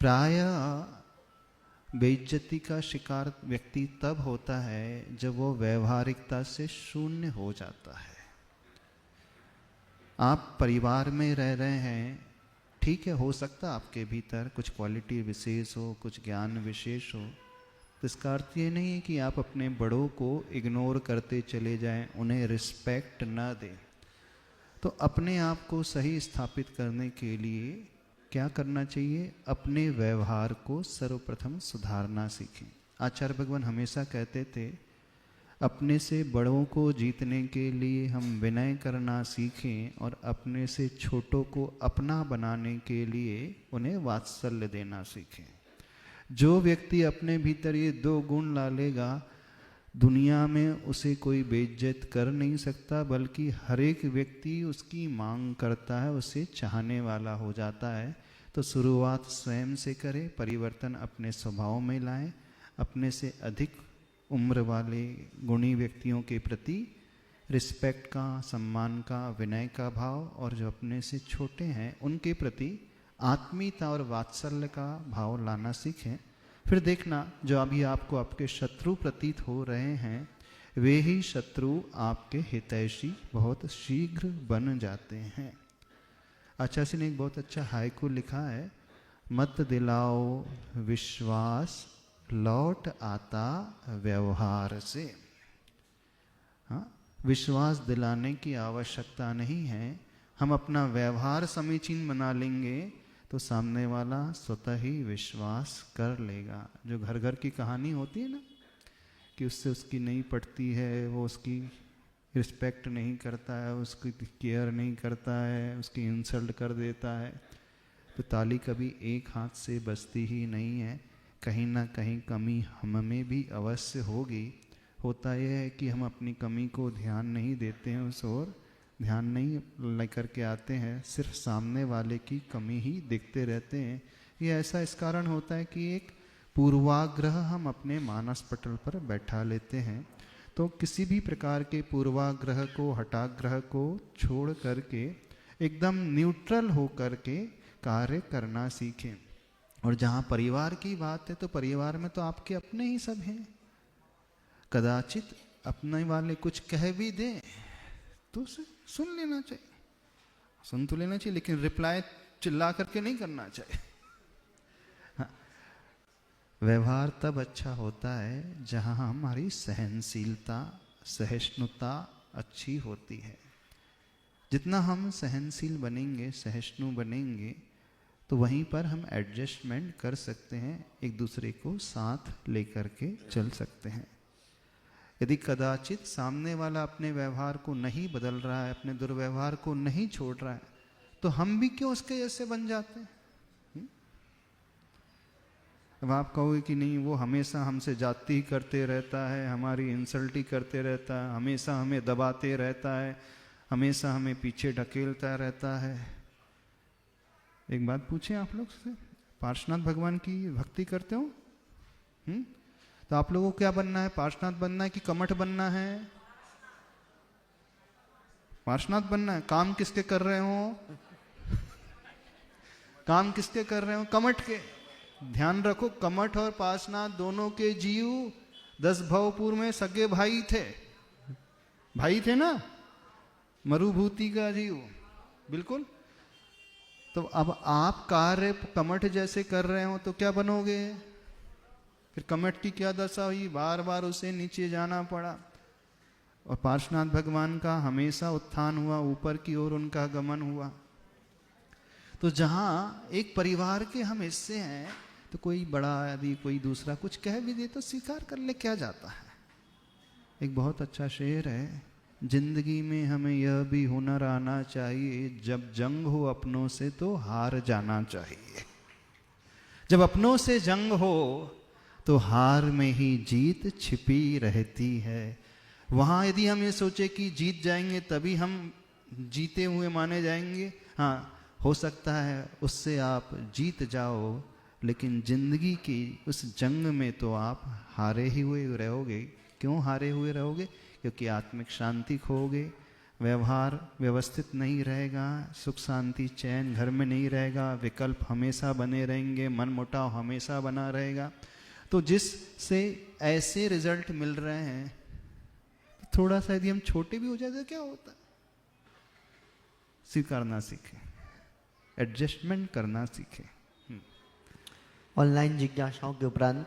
प्रायः बेइज्जती का शिकार व्यक्ति तब होता है जब वो व्यवहारिकता से शून्य हो जाता है। आप परिवार में रह रहे हैं, ठीक है, हो सकता है आपके भीतर कुछ क्वालिटी विशेष हो, कुछ ज्ञान विशेष हो, तो इसका अर्थ ये नहीं है कि आप अपने बड़ों को इग्नोर करते चले जाएं, उन्हें रिस्पेक्ट ना दें। तो अपने आप को सही स्थापित करने के लिए क्या करना चाहिए? अपने व्यवहार को सर्वप्रथम सुधारना सीखें। आचार्य भगवान हमेशा कहते थे, अपने से बड़ों को जीतने के लिए हम विनय करना सीखें और अपने से छोटों को अपना बनाने के लिए उन्हें वात्सल्य देना सीखें। जो व्यक्ति अपने भीतर ये दो गुण ला लेगा, दुनिया में उसे कोई बेइज्जत कर नहीं सकता, बल्कि हर एक व्यक्ति उसकी मांग करता है, उसे चाहने वाला हो जाता है। तो शुरुआत स्वयं से करें, परिवर्तन अपने स्वभाव में लाएं, अपने से अधिक उम्र वाले गुणी व्यक्तियों के प्रति रिस्पेक्ट का, सम्मान का, विनय का भाव, और जो अपने से छोटे हैं उनके प्रति आत्मीयता और वात्सल्य का भाव लाना सीखें। फिर देखना, जो अभी आपको आपके शत्रु प्रतीत हो रहे हैं, वे ही शत्रु आपके हितैषी बहुत शीघ्र बन जाते हैं। आचार्य ने एक बहुत अच्छा हाइकू लिखा है, मत दिलाओ विश्वास, लौट आता व्यवहार से। हाँ, विश्वास दिलाने की आवश्यकता नहीं है, हम अपना व्यवहार समीचीन बना लेंगे तो सामने वाला स्वतः ही विश्वास कर लेगा। जो घर घर की कहानी होती है ना, कि उससे उसकी नहीं पटती है, वो उसकी रिस्पेक्ट नहीं करता है, उसकी केयर नहीं करता है, उसकी इंसल्ट कर देता है, तो ताली कभी एक हाथ से बजती ही नहीं है। कहीं ना कहीं कमी हम में भी अवश्य होगी। होता यह है कि हम अपनी कमी को ध्यान नहीं देते हैं, उस ओर ध्यान नहीं लेकर के आते हैं, सिर्फ सामने वाले की कमी ही देखते रहते हैं। ये ऐसा इस कारण होता है कि एक पूर्वाग्रह हम अपने मानस पटल पर बैठा लेते हैं। तो किसी भी प्रकार के पूर्वाग्रह को, हटाग्रह को छोड़ करके एकदम न्यूट्रल हो करके कार्य करना सीखें। और जहाँ परिवार की बात है, तो परिवार में तो आपके अपने ही सब हैं। कदाचित अपने वाले कुछ कह भी दें तो उसे सुन लेना चाहिए, सुन तो लेना चाहिए, लेकिन रिप्लाई चिल्ला करके नहीं करना चाहिए। हाँ, व्यवहार तब अच्छा होता है जहाँ हमारी सहनशीलता, सहिष्णुता अच्छी होती है। जितना हम सहनशील बनेंगे, सहिष्णु बनेंगे, तो वहीं पर हम एडजस्टमेंट कर सकते हैं, एक दूसरे को साथ लेकर के चल सकते हैं। यदि कदाचित सामने वाला अपने व्यवहार को नहीं बदल रहा है, अपने दुर्व्यवहार को नहीं छोड़ रहा है, तो हम भी क्यों उसके जैसे बन जाते हैं? अब आप कहोगे कि नहीं, वो हमेशा हमसे जाति ही करते रहता है, हमारी इंसल्ट ही करते रहता है, हमेशा हमें दबाते रहता है, हमेशा हमें पीछे ढकेलता रहता है। एक बात पूछें आप लोग से, पार्श्वनाथ भगवान की भक्ति करते हो? तो आप लोगों को क्या बनना है? पार्श्वनाथ बनना है कि कमठ बनना है? पार्श्वनाथ बनना है। काम किसके कर रहे हो? काम किसके कर रहे हो? कमठ के। ध्यान रखो, कमठ और पार्श्वनाथ दोनों के जीव 10 भवपूर्व में सगे भाई थे। भाई थे ना, मरुभूति का जीव, बिल्कुल। तो अब आप कार्य कमठ जैसे कर रहे हो तो क्या बनोगे? फिर कमठ की क्या दशा हुई? बार बार उसे नीचे जाना पड़ा। और पार्श्वनाथ भगवान का हमेशा उत्थान हुआ, ऊपर की ओर उनका गमन हुआ। तो जहां एक परिवार के हम हिस्से हैं, तो कोई बड़ा यदि कोई दूसरा कुछ कह भी दे तो स्वीकार कर ले, क्या जाता है। एक बहुत अच्छा शेर है, जिंदगी में हमें यह भी हुनर आना चाहिए, जब जंग हो अपनों से तो हार जाना चाहिए। जब अपनों से जंग हो तो हार में ही जीत छिपी रहती है। वहाँ यदि हम ये सोचे कि जीत जाएंगे तभी हम जीते हुए माने जाएंगे, हाँ हो सकता है उससे आप जीत जाओ, लेकिन जिंदगी की उस जंग में तो आप हारे ही हुए रहोगे। क्यों हारे हुए रहोगे? क्योंकि आत्मिक शांति खोओगे, व्यवहार व्यवस्थित नहीं रहेगा, सुख शांति चैन घर में नहीं रहेगा, विकल्प हमेशा बने रहेंगे, मन मुटाव हमेशा बना रहेगा। तो जिससे ऐसे रिजल्ट मिल रहे हैं, थोड़ा सा यदि हम छोटे भी हो जाए तो क्या होता है? स्वीकारना सीखे, एडजस्टमेंट करना सीखे। ऑनलाइन जिज्ञासाओं के उपरांत